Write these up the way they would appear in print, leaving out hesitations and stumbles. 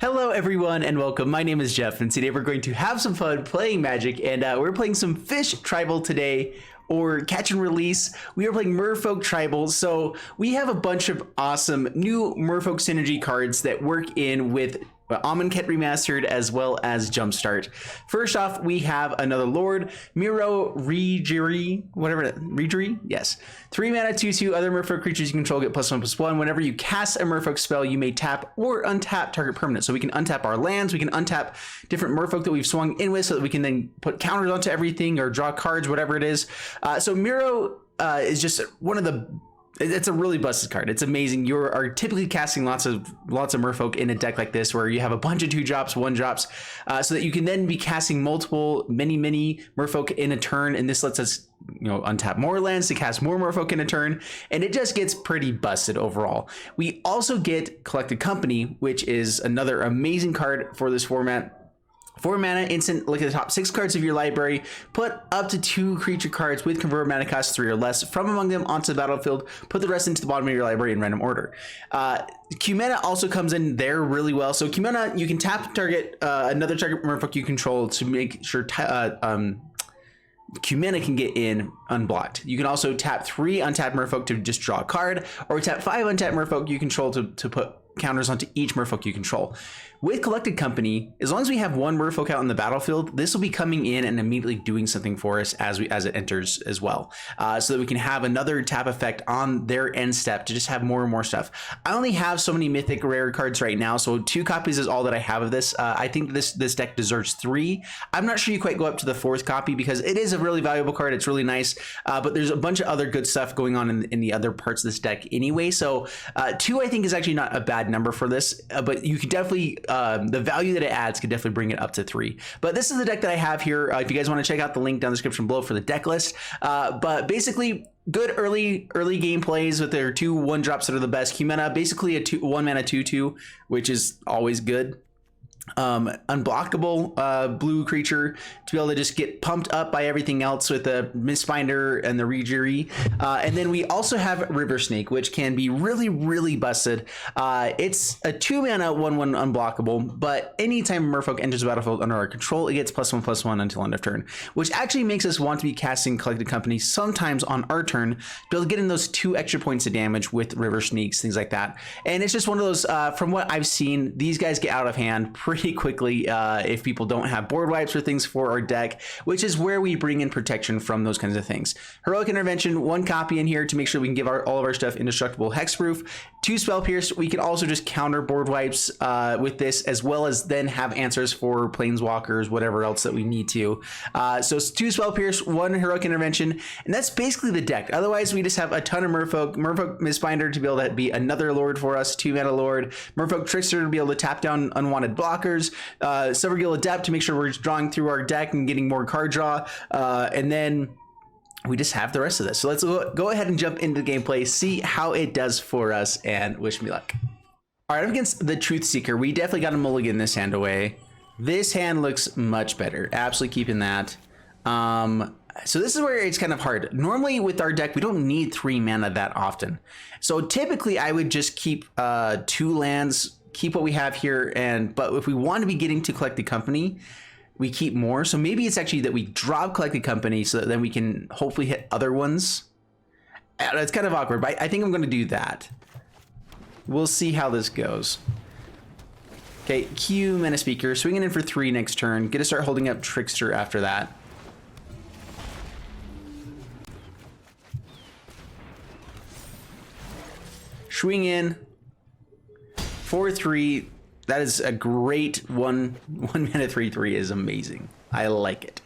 Hello everyone and welcome. My name is Jeff and today we're going to have some fun playing Magic and we're playing some Fish Tribal today, or Catch and Release. We are playing Merfolk Tribal, so we have a bunch of awesome new Merfolk synergy cards that work in with Amonkhet Remastered as well as Jumpstart. First off, we have another Lord, Miro Regery, whatever, Regery? Yes. 3 mana, 2/2, other Merfolk creatures you control get +1/+1. Whenever you cast a Merfolk spell, you may tap or untap target permanent. So we can untap our lands, we can untap different Merfolk that we've swung in with so that we can then put counters onto everything or draw cards, whatever it is. So Miro is just one of the... It's a really busted card. It's amazing. You are typically casting lots of Merfolk in a deck like this, where you have a bunch of 2-drops, 1-drops, so that you can then be casting multiple, many Merfolk in a turn. And this lets us, untap more lands to cast more Merfolk in a turn, and it just gets pretty busted overall. We also get Collected Company, which is another amazing card for this format. 4 mana instant, look at the top 6 cards of your library, put up to 2 creature cards with converted mana cost 3 or less from among them onto the battlefield, put the rest into the bottom of your library in random order. Q-Mana also comes in there really well. So Q-Mana, you can tap target another target Merfolk you control to make sure Q-Mana can get in unblocked. You can also tap 3 untapped Merfolk to just draw a card, or tap 5 untapped Merfolk you control to put counters onto each Merfolk you control. With Collected Company, as long as we have 1 Merfolk out on the battlefield, this will be coming in and immediately doing something for us as it enters as well, so that we can have another tap effect on their end step to just have more and more stuff. I only have so many mythic rare cards right now, so 2 copies is all that I have of this. I think this deck deserves 3. I'm not sure you quite go up to the 4th copy because it is a really valuable card. It's really nice, but there's a bunch of other good stuff going on in the other parts of this deck anyway. So 2 I think is actually not a bad number for this, but you could definitely the value that it adds could definitely bring it up to 3. But this is the deck that I have here. If you guys want to check out the link down in the description below for the deck list, but basically good early game plays with their 2 1-drops that are the best. Q-Mana, basically a 1 mana 2/2, which is always good. Unblockable blue creature to be able to just get pumped up by everything else with the Mistbinder and the Regery. And then we also have River Snake, which can be really busted. It's a 2 mana 1/1 unblockable, but anytime Merfolk enters the battlefield under our control, it gets +1/+1 until end of turn, which actually makes us want to be casting Collected Company sometimes on our turn to be able to get in those 2 extra points of damage with River Sneaks, things like that. And it's just one of those, from what I've seen, these guys get out of hand pretty quickly if people don't have board wipes or things for our deck, which is where we bring in protection from those kinds of things. Heroic Intervention, 1 copy in here to make sure we can give all of our stuff indestructible hexproof. 2 Spell Pierce. We can also just counter board wipes with this, as well as then have answers for Planeswalkers, whatever else that we need to. So 2 Spell Pierce, 1 Heroic Intervention, and that's basically the deck. Otherwise, we just have a ton of Merfolk Mistbinder to be able to be another Lord for us, 2 mana Lord, Merfolk Trickster to be able to tap down unwanted blockers, Silvergill Adept to make sure we're drawing through our deck and getting more card draw, and then we just have the rest of this. So let's go ahead and jump into the gameplay, see how it does for us, and wish me luck. All right, I'm against the Truth Seeker. We definitely got to mulligan this hand away. This hand looks much better. Absolutely keeping that. So this is where it's kind of hard. Normally with our deck, we don't need 3 mana that often. So typically I would just keep 2 lands, keep what we have here, but if we want to be getting to Collected Company, we keep more. So maybe it's actually that we drop Collected Company so that then we can hopefully hit other ones. It's kind of awkward, but I think I'm going to do that. We'll see how this goes. Okay, Q Mana Speaker, swinging in for 3 next turn. Get to start holding up Trickster after that. Swing in. 4/3, that is a great one mana 3/3 is amazing. I like it.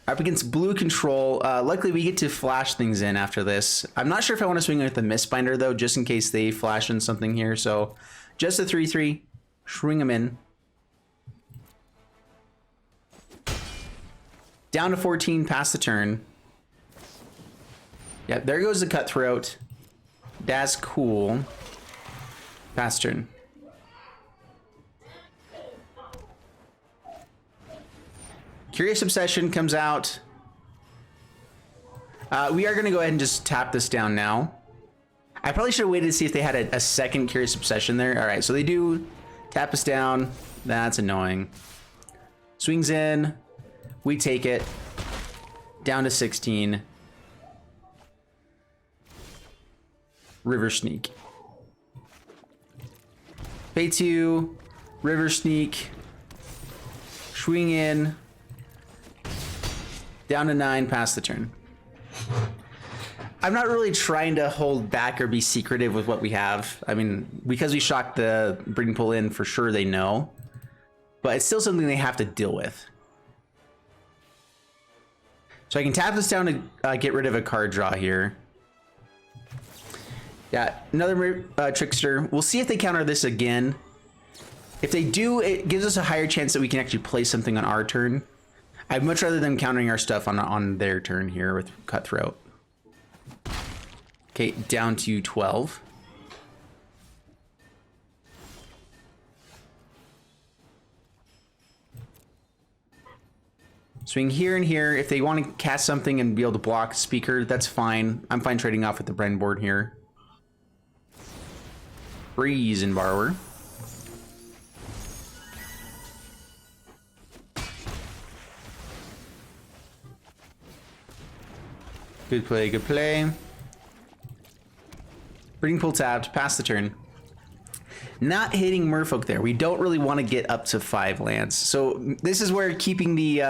Up against blue control, luckily we get to flash things in after this. I'm not sure if I want to swing with the Mistbinder though, just in case they flash in something here. So just a 3/3, swing them in. Down to 14 past the turn. Yep, there goes the Cutthroat. That's cool. Fast turn. Curious Obsession comes out. We are going to go ahead and just tap this down now. I probably should have waited to see if they had a second Curious Obsession there. All right, so they do Tap us down. That's annoying. Swings in. We take it. Down to 16. River Sneak. Pay 2. River Sneak. Swing in. Down to 9. Pass the turn. I'm not really trying to hold back or be secretive with what we have. I mean, because we shocked the breeding pool in, for sure they know. But it's still something they have to deal with. So I can tap this down to get rid of a card draw here. Yeah, another Trickster. We'll see if they counter this again. If they do, it gives us a higher chance that we can actually play something on our turn. I'd much rather them countering our stuff on their turn here with Cutthroat. Okay, down to 12. Swing here and here. If they want to cast something and be able to block Speaker, that's fine. I'm fine trading off with the Brain board here. Freeze and Borrower. Good play, good play. Breeding pool tapped, pass the turn. Not hitting Merfolk there. We don't really want to get up to 5 lands. So this is where keeping the...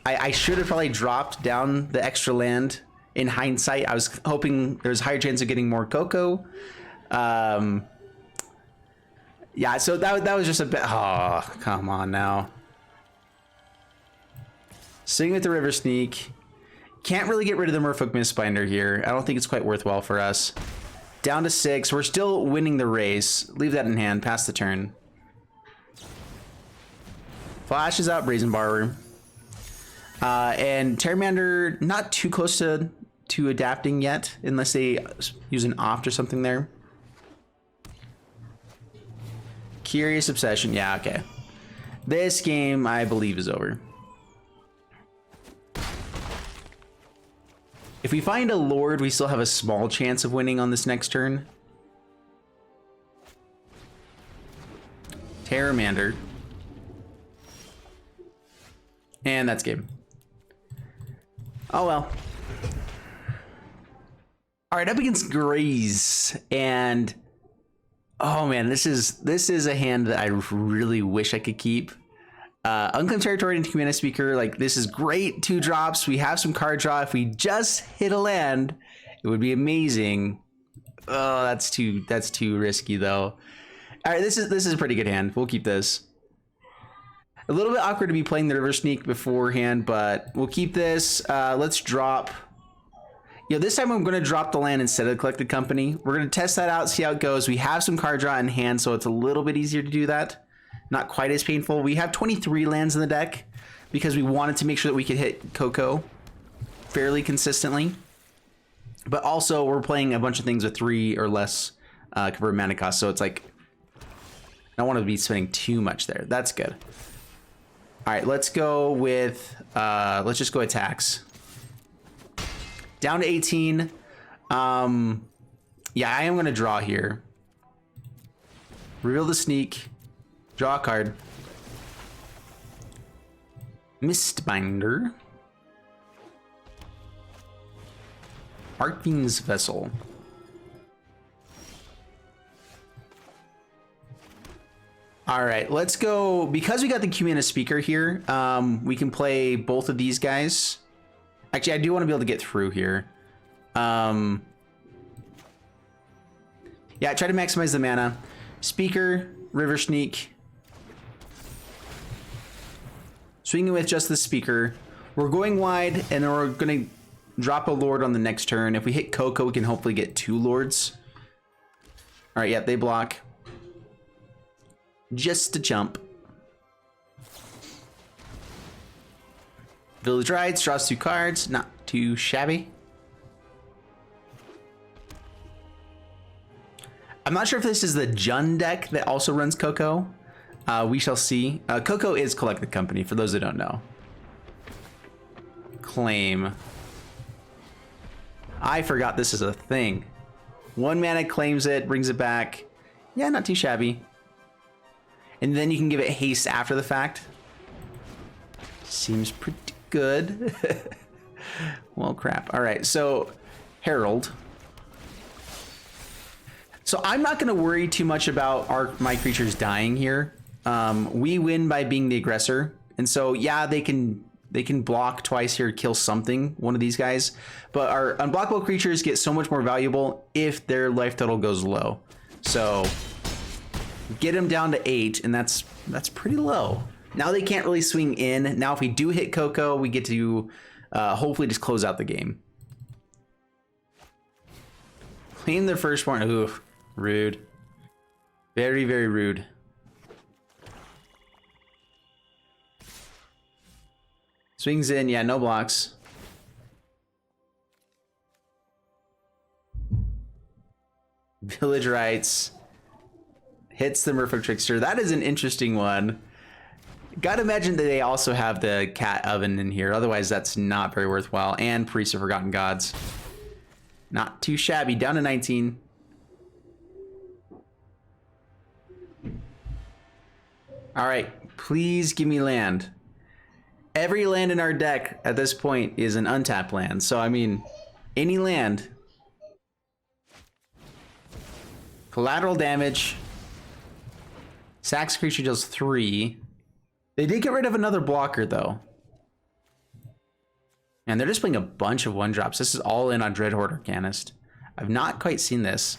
I should have probably dropped down the extra land in hindsight. I was hoping there was a higher chance of getting more COCO. Yeah, so that was just a bit... Oh, come on now. Sitting with the River Sneak. Can't really get rid of the Merfolk Mistbinder here. I don't think it's quite worthwhile for us. Down to 6. We're still winning the race. Leave that in hand. Pass the turn. Flashes out Brazen Borrower. And Terramander not too close to adapting yet, unless they use an Opt or something there. Curious Obsession. Yeah, okay. This game, I believe, is over. If we find a Lord, we still have a small chance of winning on this next turn. Terramander. And that's game. Oh well. All right, up against Graze, and oh man, this is a hand that I really wish I could keep. Unclaimed Territory into Command Speaker, like this is great. 2 drops. We have some card draw. If we just hit a land, it would be amazing. Oh, that's too risky though. All right, this is a pretty good hand. We'll keep this. A little bit awkward to be playing the River Sneak beforehand, but we'll keep this. Let's drop. This time I'm going to drop the land instead of the Collected Company. We're going to test that out, see how it goes. We have some card draw in hand, so it's a little bit easier to do that. Not quite as painful. We have 23 lands in the deck because we wanted to make sure that we could hit COCO fairly consistently. But also we're playing a bunch of things with 3 or less convert mana cost, so it's like I don't want to be spending too much there. That's good. All right, let's go with let's just go attacks. Down to 18. Yeah, I am going to draw here. Reveal the Sneak. Draw a card. Mistbinder. Arcfiend's Vessel. All right, let's go. Because we got the Q-Mana Speaker here, we can play both of these guys. Actually, I do want to be able to get through here. Yeah, try to maximize the mana. Speaker, River Sneak. Swinging with just the Speaker. We're going wide, and then we're going to drop a Lord on the next turn. If we hit COCO, we can hopefully get 2 Lords. All right, yeah, they block. Just a jump. Village Rides, draws 2 cards. Not too shabby. I'm not sure if this is the Jund deck that also runs COCO. We shall see. COCO is Collected Company, for those that don't know. Claim. I forgot this is a thing. 1 mana claims it, brings it back. Yeah, not too shabby. and then you can give it haste after the fact. Seems pretty good. Well, crap. All right, so Herald. So I'm not going to worry too much about my creatures dying here. We win by being the aggressor, and so yeah, they can block twice here, kill something, one of these guys. But our unblockable creatures get so much more valuable if their life total goes low. So get them down to 8, and that's pretty low. Now they can't really swing in. Now if we do hit COCO, we get to hopefully just close out the game. Claim their firstborn. Oof, rude. Very, very rude. Swings in, yeah, no blocks. Village Rites. Hits the Merfolk Trickster. That is an interesting one. Gotta imagine that they also have the cat oven in here. Otherwise, that's not very worthwhile. And Priest of Forgotten Gods. Not too shabby. Down to 19. All right. Please give me land. Every land in our deck at this point is an untapped land. So, I mean, any land. Collateral damage. Sacks creature deals 3. They did get rid of another blocker, though. And they're just playing a bunch of 1-drops. This is all in on Dreadhorde Arcanist. I've not quite seen this.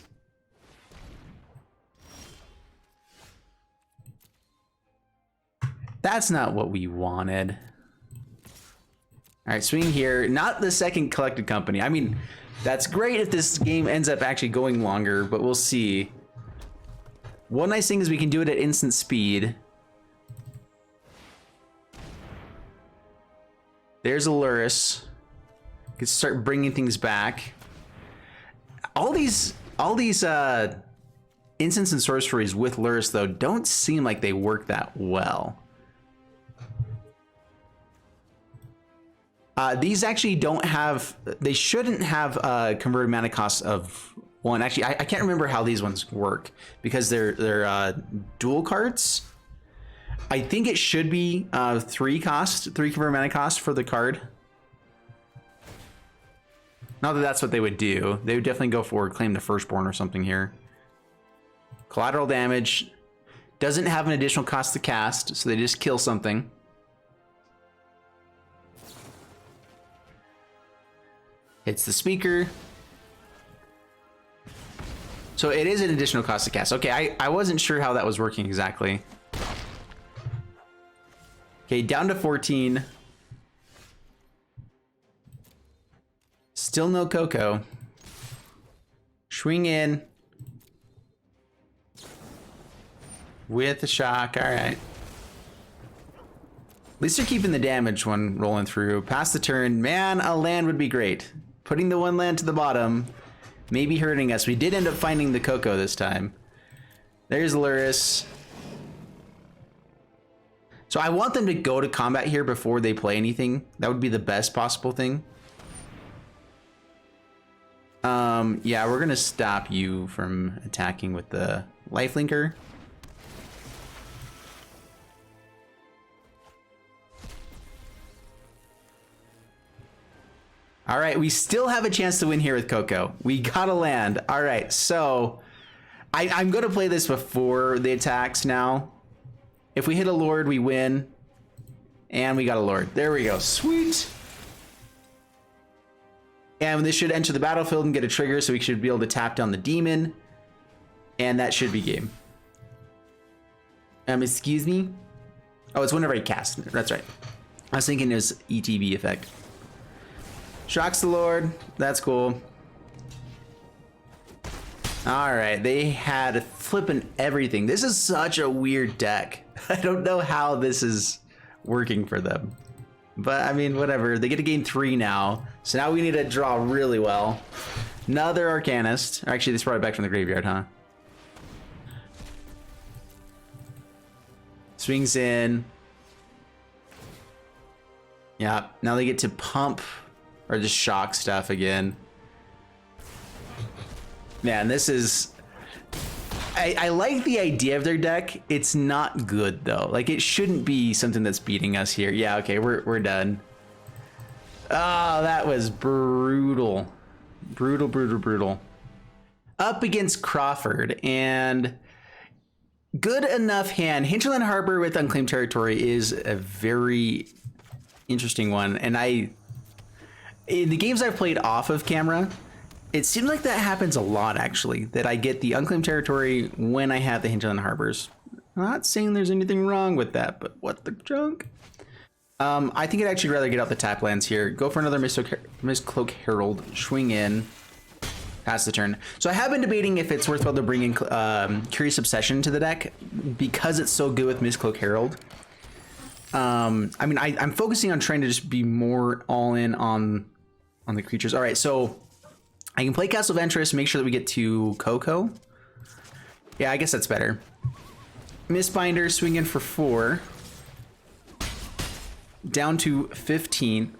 That's not what we wanted. All right, swing here. Not the second collected company. I mean, that's great if this game ends up actually going longer, but we'll see. One nice thing is we can do it at instant speed. There's a Lurrus. Can start bringing things back. All these instants and sorceries with Lurrus, though, don't seem like they work that well. These actually don't have, they shouldn't have a converted mana cost of 1. Actually, I can't remember how these ones work because they're dual cards. I think it should be 3 converted mana cost for the card. Not that that's what they would do. They would definitely go for claim the firstborn or something here. Collateral damage. Doesn't have an additional cost to cast, so they just kill something. Hits the speaker. So it is an additional cost to cast. Okay, I wasn't sure how that was working exactly. Okay, down to 14. Still no COCO. Swing in. With the shock, all right. At least they're keeping the damage one rolling through. Pass the turn. Man, a land would be great. Putting the 1 land to the bottom, maybe hurting us. We did end up finding the COCO this time. There's Lurrus. So I want them to go to combat here before they play anything. That would be the best possible thing. Yeah, we're gonna stop you from attacking with the lifelinker. All right, we still have a chance to win here with COCO. We gotta land. All right, so I'm gonna play this before the attacks now. If we hit a Lord, we win. And we got a Lord. There we go. Sweet. And this should enter the battlefield and get a trigger, so we should be able to tap down the demon. And that should be game. Excuse me? Oh, it's whenever I cast. That's right. I was thinking it was ETB effect. Shocks the Lord. That's cool. All right, they had flipping everything. This is such a weird deck. I don't know how this is working for them. But, I mean, whatever. They get to gain 3 now. So now we need to draw really well. Another Arcanist. Actually, they brought it back from the graveyard, huh? Swings in. Yeah, now they get to pump or just shock stuff again. Man, this is... I like the idea of their deck. It's not good though. Like it shouldn't be something that's beating us here. Yeah, okay, we're done. Oh, that was brutal. Brutal. Up against Crawford, and good enough hand. Hinterland Harbor with Unclaimed Territory is a very interesting one. And in the games I've played off of camera, it seems like that happens a lot actually, that I get the Unclaimed Territory when I have the Hinterland Harbors. I'm not saying there's anything wrong with that, but what the junk? I think I'd actually rather get out the tap lands here. Go for another Mistcloak Herald, swing in, pass the turn. So I have been debating if it's worthwhile to bring in Curious Obsession to the deck because it's so good with Mistcloak Herald. I mean, I'm focusing on trying to just be more all in on the creatures. All right, so I can play Castle Ventress, make sure that we get to COCO. Yeah, I guess that's better. Mistbinder, swing in for 4. Down to 15.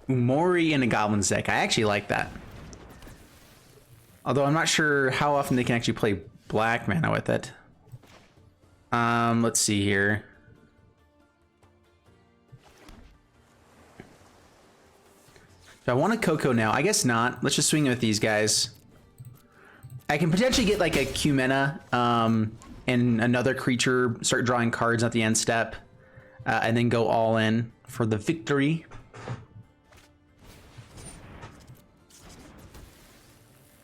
Umori in a Goblin's deck. I actually like that. Although I'm not sure how often they can actually play black mana with it. Let's see here. Do I want a COCO now? I guess not. Let's just swing with these guys. I can potentially get like a Cumena and another creature, start drawing cards at the end step, and then go all in for the victory.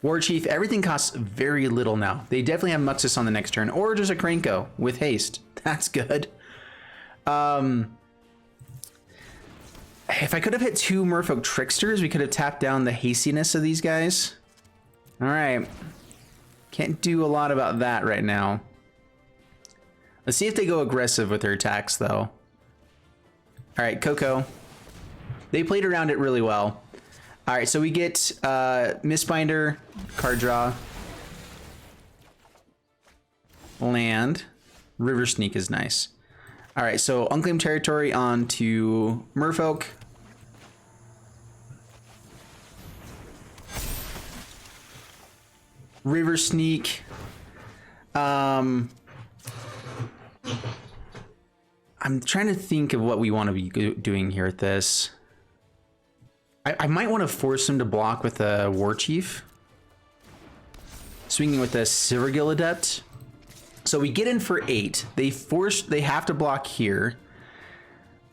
War Chief, everything costs very little now. They definitely have Muxus on the next turn, or just a Krenko with haste. That's good. If I could have hit 2 Merfolk Tricksters, we could have tapped down the hastiness of these guys. All right. Can't do a lot about that right now. Let's see if they go aggressive with their attacks, though. All right, COCO. They played around it really well. All right, so we get Mistbinder, card draw, land, River Sneak is nice. All right, so Unclaimed Territory on to Merfolk. River Sneak. I'm trying to think of what we want to be doing here with this. I might want to force him to block with a War Chief. Swinging with a Silvergill Adept. So we get in for 8. They have to block here.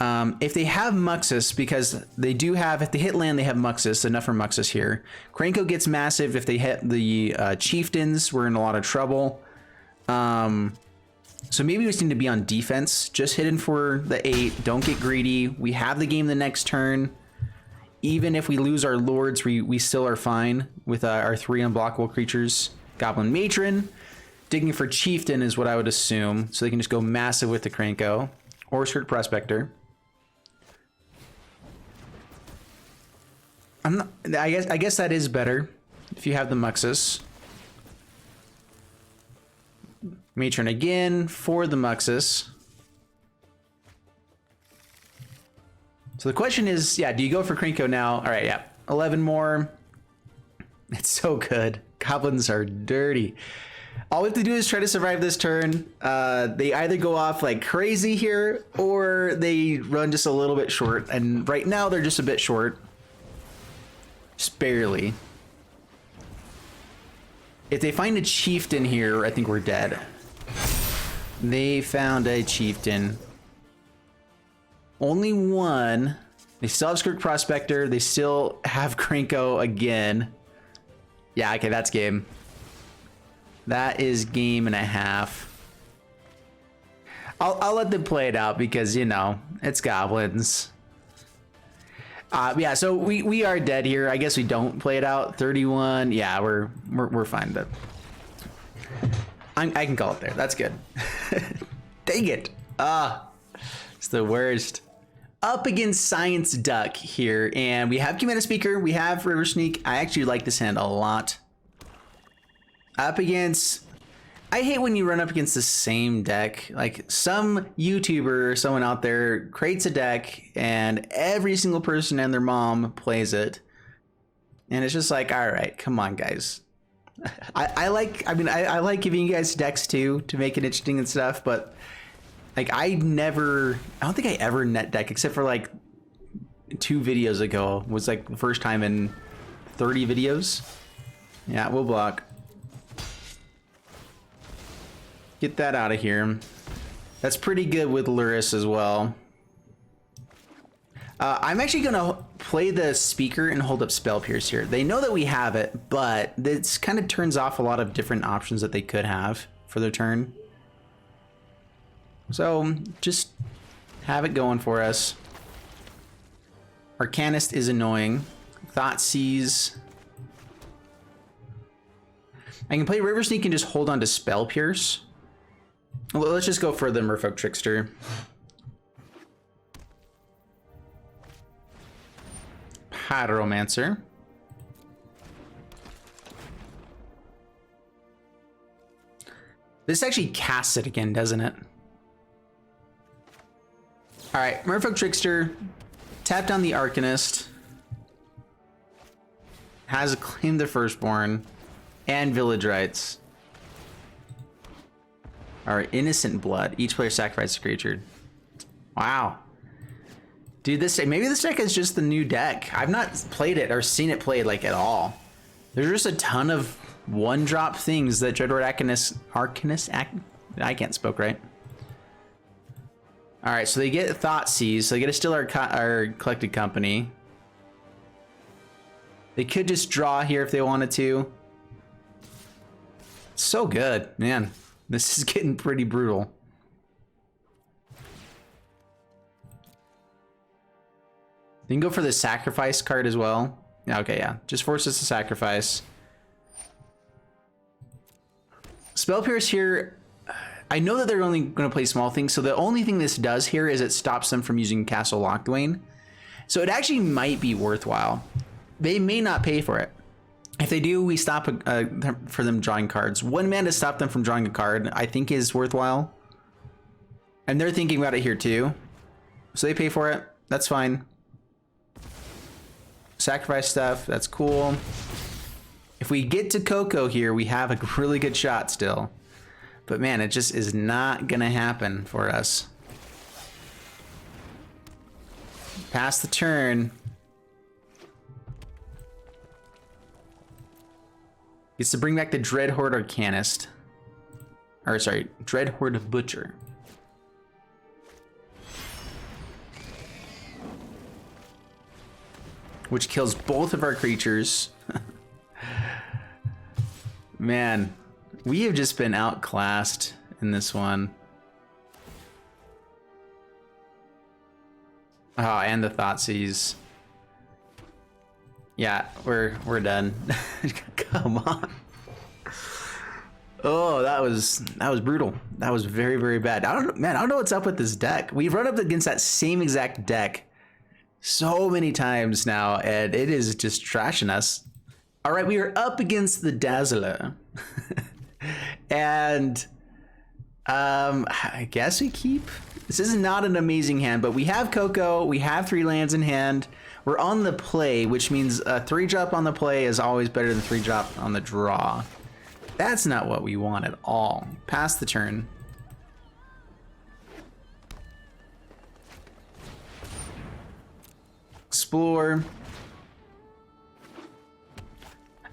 If they have Muxus, because they do have, if they hit land, they have Muxus, enough for Muxus here. Krenko gets massive. If they hit the Chieftains, we're in a lot of trouble. So maybe we just need to be on defense. Just hit in for the 8. Don't get greedy. We have the game the next turn. Even if we lose our lords, we still are fine with our 3 unblockable creatures. Goblin Matron. Digging for Chieftain is what I would assume. So they can just go massive with the Krenko. Or Skirt Prospector. I guess that is better if you have the Muxus. Matron again for the Muxus. So the question is, yeah, do you go for Krenko now? All right, yeah. 11 more. It's so good. Goblins are dirty. All we have to do is try to survive this turn. They either go off like crazy here, or they run just a little bit short. And right now, they're just a bit short. Just barely. If they find a Chieftain here, I think we're dead. They found a Chieftain. Only one. They still have Skirt Prospector. They still have Krenko again. Yeah, okay, that's game. That is game and a half. I'll let them play it out because, you know, it's goblins. Yeah, so we are dead here. I guess we don't play it out. 31. Yeah, we're fine though. I can call it there. That's good. Dang it. It's the worst. Up against Science Duck here, and we have Cumena Speaker, we have River Sneak. I actually like this hand a lot. Up against, I hate when you run up against the same deck. Like some YouTuber or someone out there creates a deck and every single person and their mom plays it. And it's just like, all right, come on guys. I like, I mean, I like giving you guys decks too to make it interesting and stuff, but like I don't think I ever net deck except for like 2 videos ago. Was like the first time in 30 videos. Yeah, we'll block. Get that out of here. That's pretty good with Luris as well. I'm actually gonna play the speaker and hold up Spell Pierce here. They know that we have it, but this kind of turns off a lot of different options that they could have for their turn. So just have it going for us. Arcanist is annoying. Thoughtseize. I can play River Sneak and just hold on to Spell Pierce. Well, let's just go for the Merfolk Trickster. Pyromancer. This actually casts it again, doesn't it? All right, Merfolk Trickster. Tap down the Arcanist. Has claimed the Firstborn. And Village Rites. Alright, Innocent Blood. Each player sacrifices a creature. Wow. Dude, maybe this deck is just the new deck. I've not played it or seen it played like at all. There's just a ton of 1-drop things that Dreadhorde Arcanist, I can't spoke right. Alright, so they get Thoughtseize, so they get to steal our Collected Company. They could just draw here if they wanted to. So good, man. This is getting pretty brutal. You can go for the sacrifice card as well. Okay, yeah. Just force us to sacrifice. Spell Pierce here. I know that they're only going to play small things, so the only thing this does here is it stops them from using Castle Locthwain. So it actually might be worthwhile. They may not pay for it. If they do, we stop for them drawing cards. 1 mana to stop them from drawing a card, I think is worthwhile. And they're thinking about it here too. So they pay for it. That's fine. Sacrifice stuff. That's cool. If we get to COCO here, we have a really good shot still. But man, it just is not going to happen for us. Pass the turn. It's to bring back the Dreadhorde Arcanist. Or sorry, Dreadhorde Butcher. Which kills both of our creatures. Man, we have just been outclassed in this one. Oh, and the Thoughtseize. Yeah, we're done. Come on. Oh, that was brutal. That was very, very bad. I don't know what's up with this deck. We've run up against that same exact deck so many times now, and it is just trashing us. All right, we are up against the Dazzler. And I guess we keep. This is not an amazing hand, but we have COCO, we have 3 lands in hand. We're on the play, which means a 3-drop on the play is always better than 3-drop on the draw. That's not what we want at all. Pass the turn. Explore.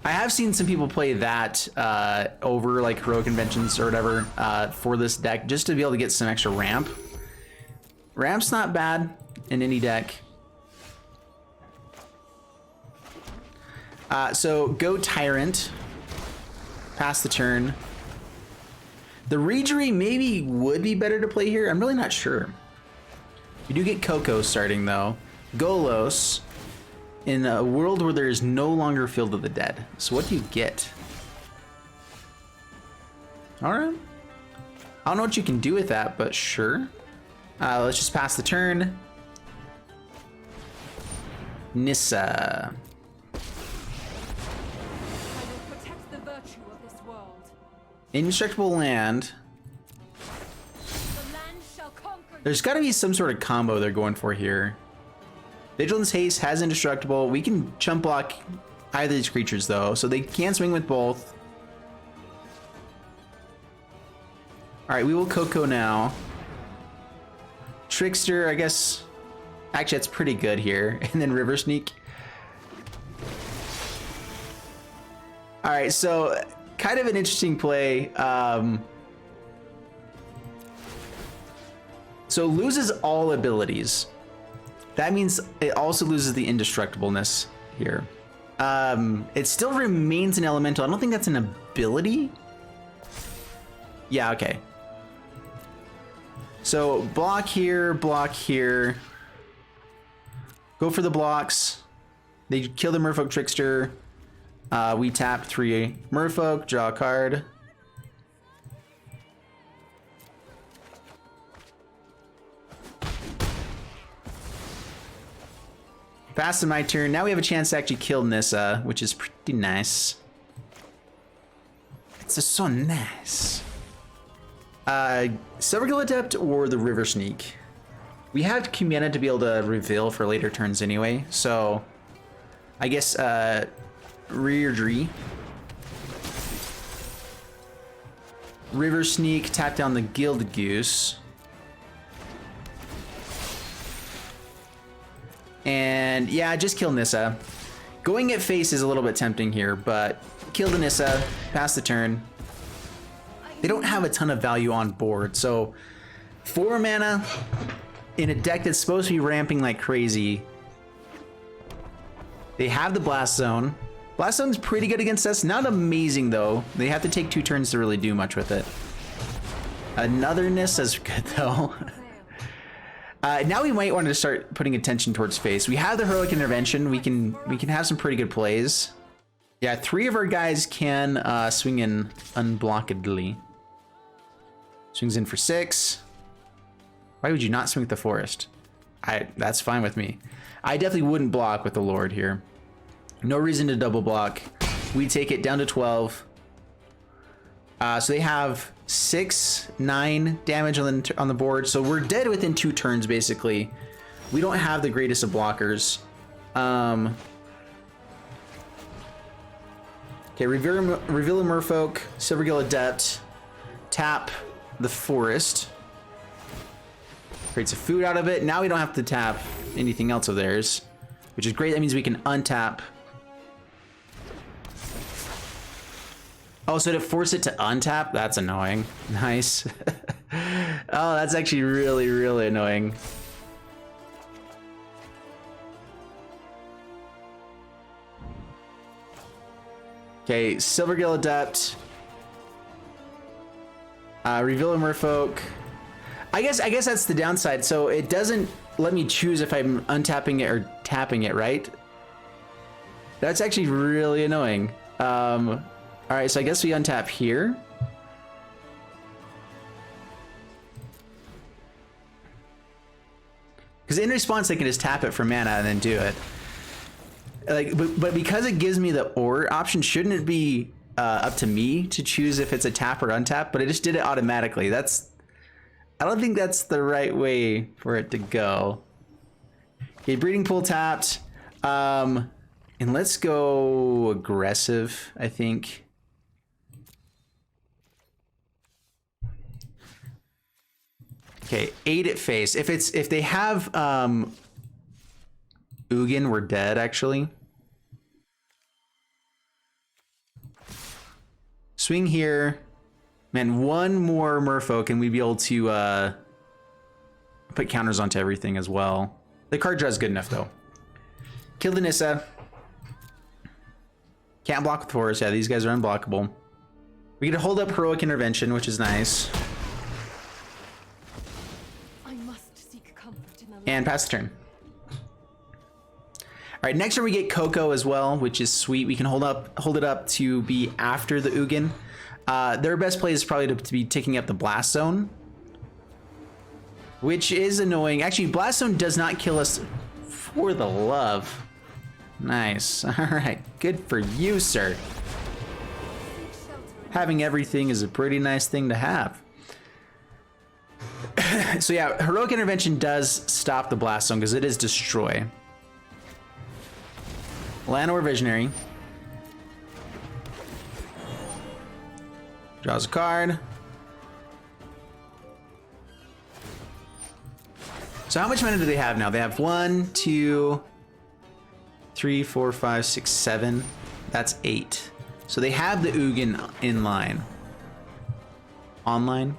I have seen some people play that over like Heroic Conventions or whatever for this deck, just to be able to get some extra ramp. Ramp's not bad in any deck. So go Tyrant. Pass the turn. The Regery maybe would be better to play here. I'm really not sure. We do get COCO starting though. Golos. In a world where there is no longer Field of the Dead. So what do you get? Alright. I don't know what you can do with that, but sure. Let's just pass the turn. Nissa. Indestructible land. There's got to be some sort of combo they're going for here. Vigilance Haste has indestructible. We can chump block either of these creatures though, so they can swing with both. All right, we will COCO now. Trickster, I guess. Actually, that's pretty good here. And then River Sneak. All right, so kind of an interesting play. So loses all abilities. That means it also loses the indestructibleness here. It still remains an elemental. I don't think that's an ability. Yeah, okay. So block here, block here. Go for the blocks. They kill the Merfolk Trickster. We tap 3 Merfolk, draw a card. Passing my turn. Now we have a chance to actually kill Nissa, which is pretty nice. It's just so nice. Silvergill Adept or the River Sneak? We have Kumena to be able to reveal for later turns anyway, so I guess Reirdry. River Sneak, tap down the Guild Goose. And yeah, just kill Nissa. Going at face is a little bit tempting here, but kill the Nissa, pass the turn. They don't have a ton of value on board, so 4 mana in a deck that's supposed to be ramping like crazy. They have the Blast Zone. Blast Zone's pretty good against us. Not amazing though. They have to take 2 turns to really do much with it. Another Nissa's good though. Now we might want to start putting attention towards face. We have the Heroic Intervention. We can have some pretty good plays. Yeah, 3 of our guys can swing in unblockedly. Swings in for 6. Why would you not swing with the Forest? That's fine with me. I definitely wouldn't block with the Lord here. No reason to double block. We take it down to 12. So they have 6, 9 damage on the board. So we're dead within 2 turns, basically. We don't have the greatest of blockers. Okay, Reveal a Merfolk, Silvergill Adept, tap the Forest. Creates a food out of it. Now we don't have to tap anything else of theirs, which is great. That means we can untap. Oh, so to force it to untap? That's annoying. Nice. Oh, that's actually really, really annoying. Okay, Silvergill Adept. Reveal a Merfolk. I guess that's the downside. So it doesn't let me choose if I'm untapping it or tapping it, right? That's actually really annoying. All right, so I guess we untap here. Because in response, I can just tap it for mana and then do it. Like, but because it gives me the or option, shouldn't it be up to me to choose if it's a tap or untap? But I just did it automatically. I don't think that's the right way for it to go. Okay, Breeding Pool tapped. And let's go aggressive, I think. Okay, 8 at face. If they have Ugin, we're dead actually. Swing here. Man, 1 more Merfolk and we'd be able to put counters onto everything as well. The card draw is good enough though. Kill the Nissa. Can't block with Forest. Yeah, these guys are unblockable. We get to hold up Heroic Intervention, which is nice. And pass the turn. All right, next turn we get COCO as well, which is sweet. We can hold it up to be after the Ugin. Their best play is probably to be taking up the Blast Zone, which is annoying. Actually, Blast Zone does not kill us for the love. Nice. All right, good for you, sir. Having everything is a pretty nice thing to have. So yeah, Heroic Intervention does stop the Blast Zone because it is Destroy. Llanowar Visionary. Draws a card. So how much mana do they have now? They have 1, 2, 3, 4, 5, 6, 7. That's 8. So they have the Ugin in line. Online?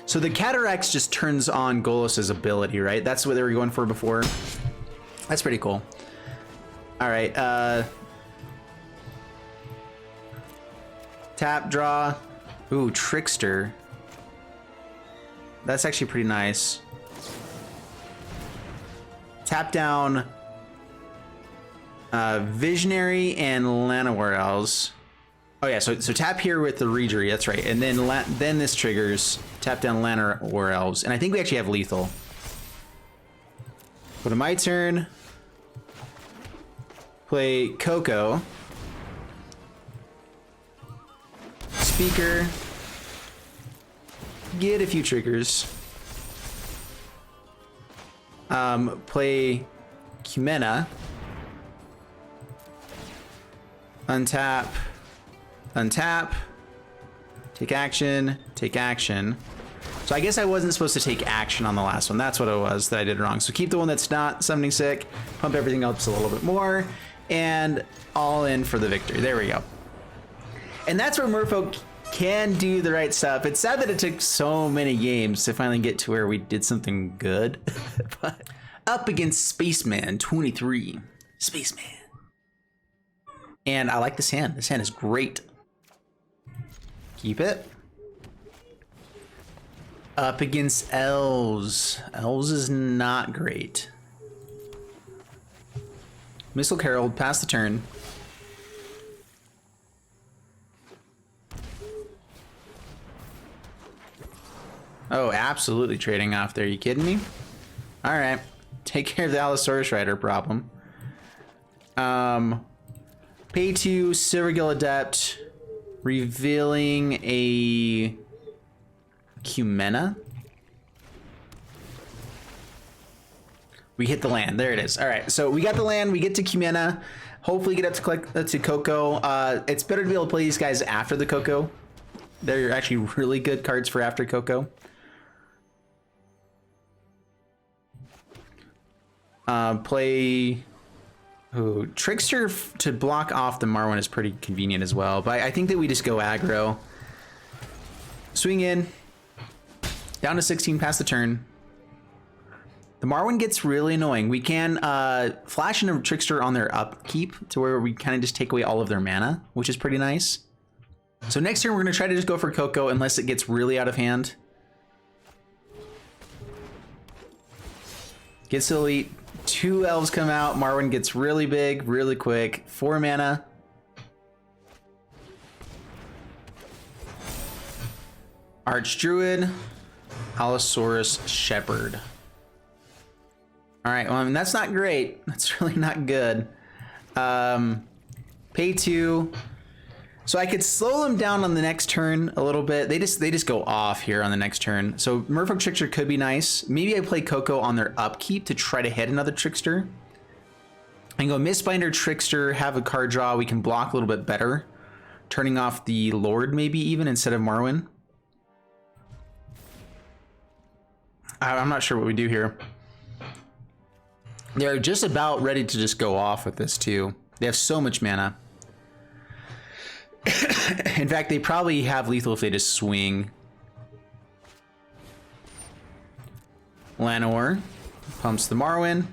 So the Cataracts just turns on Golos' ability, right? That's what they were going for before. That's pretty cool. All right. Tap, draw. Ooh, Trickster. That's actually pretty nice. Tap down Visionary and Llanowar Elves. Oh yeah, so tap here with the Regery, that's right. And then this triggers tap down Llanowar Elves. And I think we actually have lethal. Go to my turn. Play COCO. Speaker. Get a few triggers. Play Cumena. Untap. Untap. Take action. Take action. So I guess I wasn't supposed to take action on the last one. That's what it was that I did wrong. So keep the one that's not summoning sick. Pump everything else a little bit more. And all in for the victory. There we go. And that's where Merfolk can do the right stuff. It's sad that it took so many games to finally get to where we did something good. But up against Spaceman 23. Spaceman. And I like this hand. This hand is great. Keep it. Up against Elves. Elves is not great. Missile Herald, pass the turn. Oh, absolutely trading off there. You kidding me? All right. Take care of the Allosaurus Rider problem. Pay 2, Silvergill Adept, revealing a Cumena. We hit the land. There it is. All right. So we got the land. We get to Cumena. Hopefully get up to COCO. It's better to be able to play these guys after the COCO. They're actually really good cards for after COCO. Play Trickster to block off the Marwyn is pretty convenient as well, but I think that we just go aggro. Swing in. Down to 16, pass the turn. The Marwyn gets really annoying. We can flash in a Trickster on their upkeep to where we kind of just take away all of their mana, which is pretty nice. So next turn, we're going to try to just go for COCO unless it gets really out of hand. Gets to elite. 2 elves come out. Marwyn gets really big, really quick. 4 mana. Archdruid. Allosaurus Shepherd. All right, well, I mean, that's not great. That's really not good. Pay 2. So I could slow them down on the next turn a little bit. They just go off here on the next turn. So Merfolk Trickster could be nice. Maybe I play COCO on their upkeep to try to hit another Trickster. And go Mistbinder Trickster, have a card draw. We can block a little bit better. Turning off the Lord maybe even instead of Marwyn. I'm not sure what we do here. They're just about ready to just go off with this too. They have so much mana. In fact, they probably have lethal if they just swing. Llanowar pumps the Marwyn.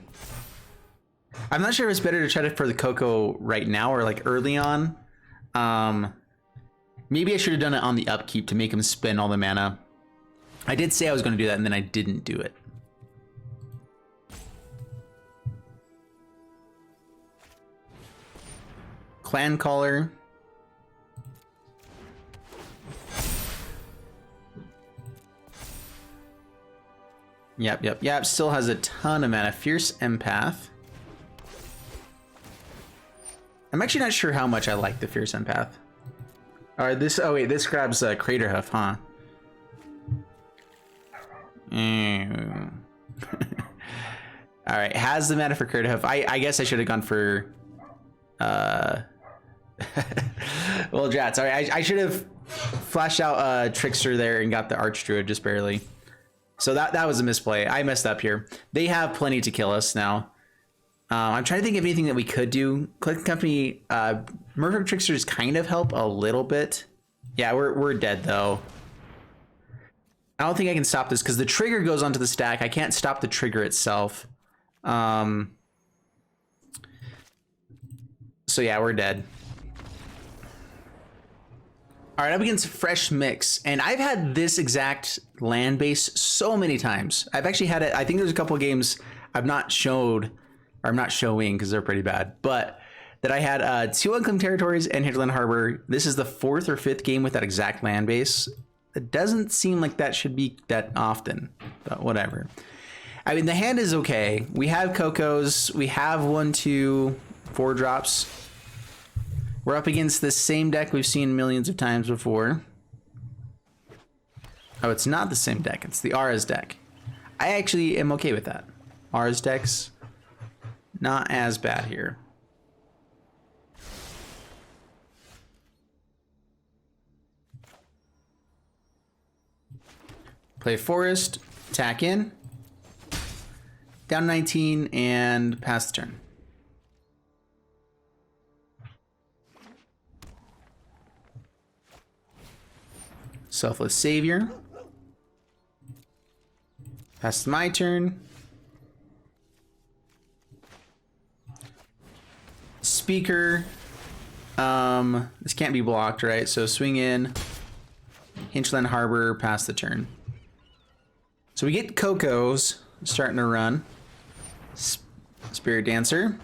I'm not sure if it's better to try to for the COCO right now or like early on. Maybe I should have done it on the upkeep to make him spend all the mana. I did say I was going to do that and then I didn't do it. Clan Caller. Yep. Still has a ton of mana. Fierce Empath. I'm actually not sure how much I like the Fierce Empath. All right, oh wait, this grabs Crater Hoof, huh? All right, has the mana for Crit Hoof. I guess I should have gone for well, Jat, sorry, I should have flashed out Trickster there and got the Archdruid just barely. So that was a misplay. I messed up here. They have plenty to kill us now. I'm trying to think of anything that we could do. Click Company, Merfolk Tricksters kind of help a little bit. Yeah, we're dead though. I don't think I can stop this because the trigger goes onto the stack. I can't stop the trigger itself. So yeah, we're dead. All right, up against Fresh Mix, and I've had this exact land base so many times. I've actually had it. I think there's a couple of games I've not showed, or I'm not showing because they're pretty bad, but that I had 2 unclaimed territories and Hinterland Harbor. This is the 4th or 5th game with that exact land base. It doesn't seem like that should be that often, but whatever. I mean, the hand is okay. We have COCOs. We have 1, 2, 4 drops. We're up against the same deck we've seen millions of times before. Oh, it's not the same deck. It's the Aura's deck. I actually am okay with that. Aura's deck's not as bad here. Play Forest, attack in, down 19, and pass the turn. Selfless Savior. Pass my turn. Speaker. This can't be blocked, right? So swing in. Hinterland Harbor, pass the turn. So we get COCOs starting to run. Spirit Dancer.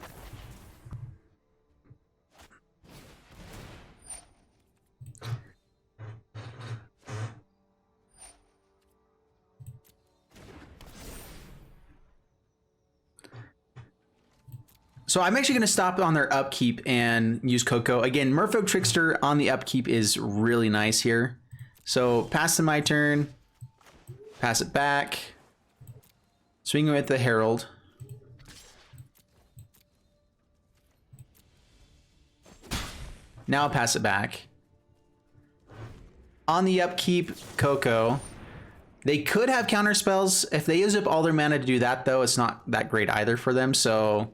So I'm actually going to stop on their upkeep and use COCO. Again, Merfolk Trickster on the upkeep is really nice here. So pass to my turn. Pass it back. Swing with the Herald. Now pass it back. On the upkeep, COCO. They could have counter spells. If they use up all their mana to do that, though, it's not that great either for them. So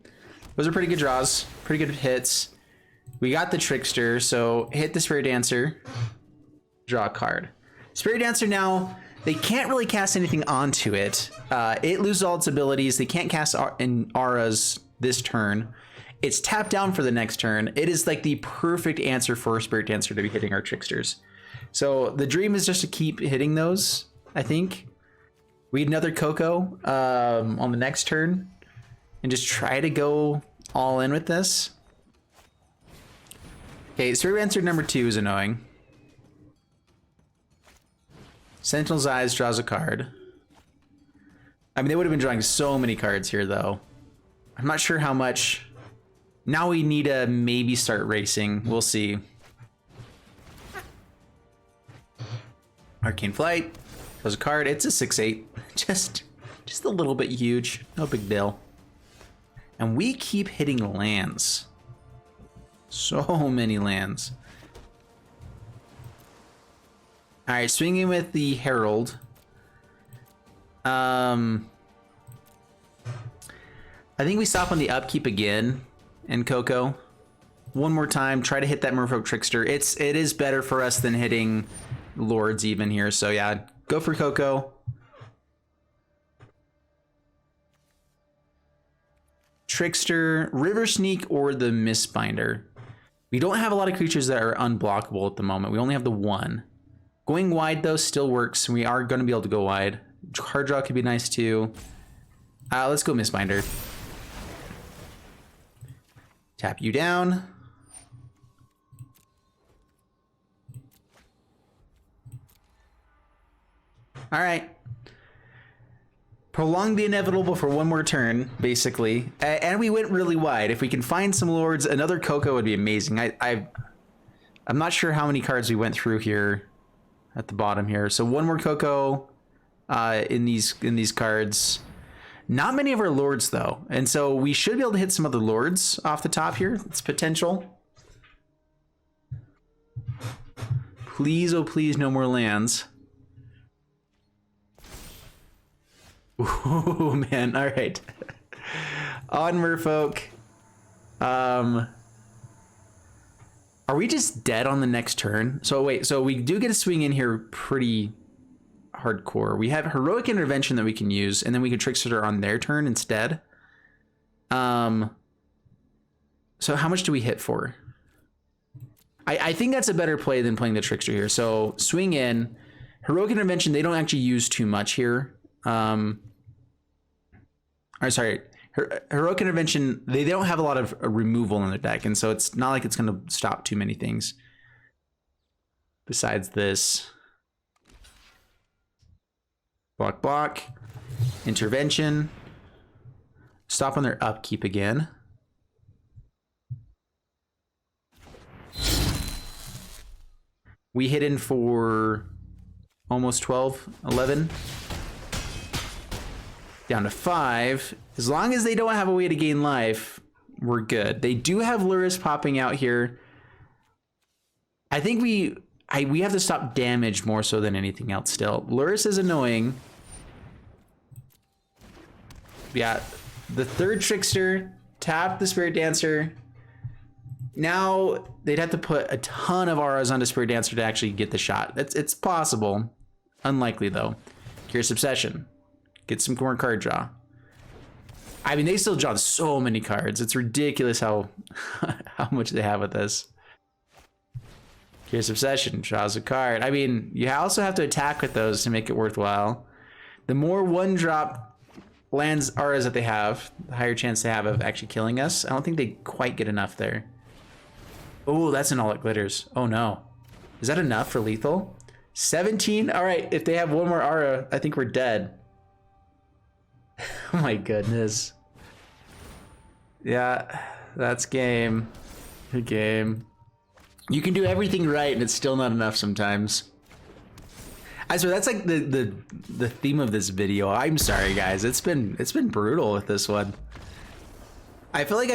those are pretty good draws, pretty good hits. We got the Trickster, so hit the Spirit Dancer, draw a card. Spirit Dancer now, they can't really cast anything onto it. It loses all its abilities. They can't cast in auras this turn. It's tapped down for the next turn. It is like the perfect answer for a Spirit Dancer to be hitting our Tricksters. So the dream is just to keep hitting those, I think. We need another COCO on the next turn and just try to go all in with this. Okay, Spirit Dancer number 2 is annoying. Sentinel's Eyes draws a card. I mean, they would have been drawing so many cards here, though. I'm not sure how much. Now we need to maybe start racing. We'll see. Arcane Flight draws a card. It's a 6/8. Just a little bit huge. No big deal. And we keep hitting lands. So many lands. All right, swinging with the Herald. I think we stop on the upkeep again in COCO. One more time, try to hit that Merfolk Trickster. It is better for us than hitting Lords even here. So yeah, go for COCO. Trickster, River Sneak, or the Mistbinder. We don't have a lot of creatures that are unblockable at the moment. We only have the 1. Going wide, though, still works. We are going to be able to go wide. Card draw could be nice, too. Let's go Mistbinder. Tap you down. All right. Prolong the inevitable for one more turn, basically. And we went really wide. If we can find some Lords, another COCO would be amazing. I'm not sure how many cards we went through here at the bottom here. So one more COCO in these cards. Not many of our lords though, and so we should be able to hit some other lords off the top here. It's potential. Please, oh please, no more lands. Ooh, man, all right. On Merfolk. Are we just dead on the next turn? So wait, so we do get a swing in here pretty hardcore. We have Heroic Intervention that we can use, and then we can Trickster on their turn instead. So how much do we hit for? I think that's a better play than playing the Trickster here. So swing in. Heroic Intervention, they don't actually use too much here. Or sorry, Heroic Intervention, they don't have a lot of removal in their deck, and so it's not like it's going to stop too many things. Besides this. Block, block. Intervention. Stop on their upkeep again. We hit in for almost 12, 11. Down to 5. As long as they don't have a way to gain life, we're good. They do have Luris popping out here. I think we have to stop damage more so than anything else still. Luris is annoying. Yeah, the third Trickster, tap the Spirit Dancer. Now they'd have to put a ton of auras onto Spirit Dancer to actually get the shot. It's possible. Unlikely though. Curious Obsession. Get some more card draw. I mean, they still draw so many cards. It's ridiculous how much they have with this. Curious Obsession draws a card. I mean, you also have to attack with those to make it worthwhile. The more one-drop lands auras that they have, the higher chance they have of actually killing us. I don't think they quite get enough there. Oh, that's an all that glitters. Oh no. Is that enough for lethal? 17? All right, if they have one more aura, I think we're dead. Oh my goodness. Yeah, that's game. Good game. You can do everything right and it's still not enough sometimes. I swear that's like the theme of this video. I'm sorry guys. It's been brutal with this one. I feel like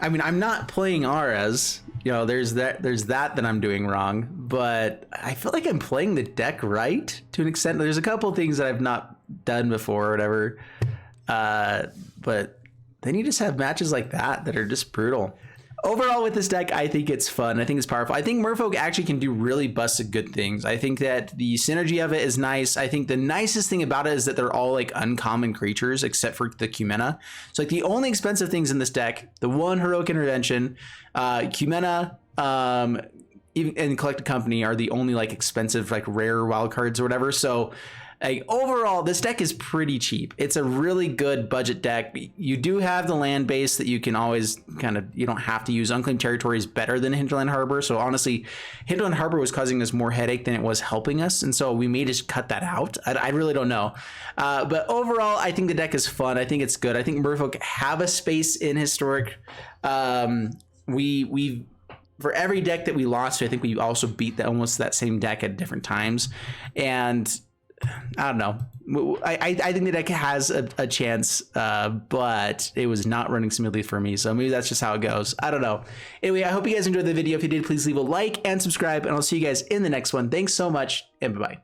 I mean, I'm not playing auras. You know, there's that I'm doing wrong, but I feel like I'm playing the deck right to an extent. There's a couple things that I've not done before or whatever. But then you just have matches like that are just brutal. Overall with this deck, I think it's fun. I think it's powerful. I think Merfolk actually can do really busted good things. I think that the synergy of it is nice. I think the nicest thing about it is that they're all like uncommon creatures except for the Cumena. So like the only expensive things in this deck, the one Heroic Intervention, Cumena, and Collected Company are the only like expensive like rare wild cards or whatever. So overall, this deck is pretty cheap. It's a really good budget deck. You do have the land base that you can always you don't have to use. Unclaimed Territory is better than Hinterland Harbor. So honestly, Hinterland Harbor was causing us more headache than it was helping us. And so we may just cut that out. I really don't know. But overall, I think the deck is fun. I think it's good. I think Merfolk have a space in Historic. We for every deck that we lost to, I think we also beat almost that same deck at different times. And I don't know. I think the deck has a chance, but it was not running smoothly for me. So maybe that's just how it goes. I don't know. Anyway, I hope you guys enjoyed the video. If you did, please leave a like and subscribe, and I'll see you guys in the next one. Thanks so much, and bye-bye.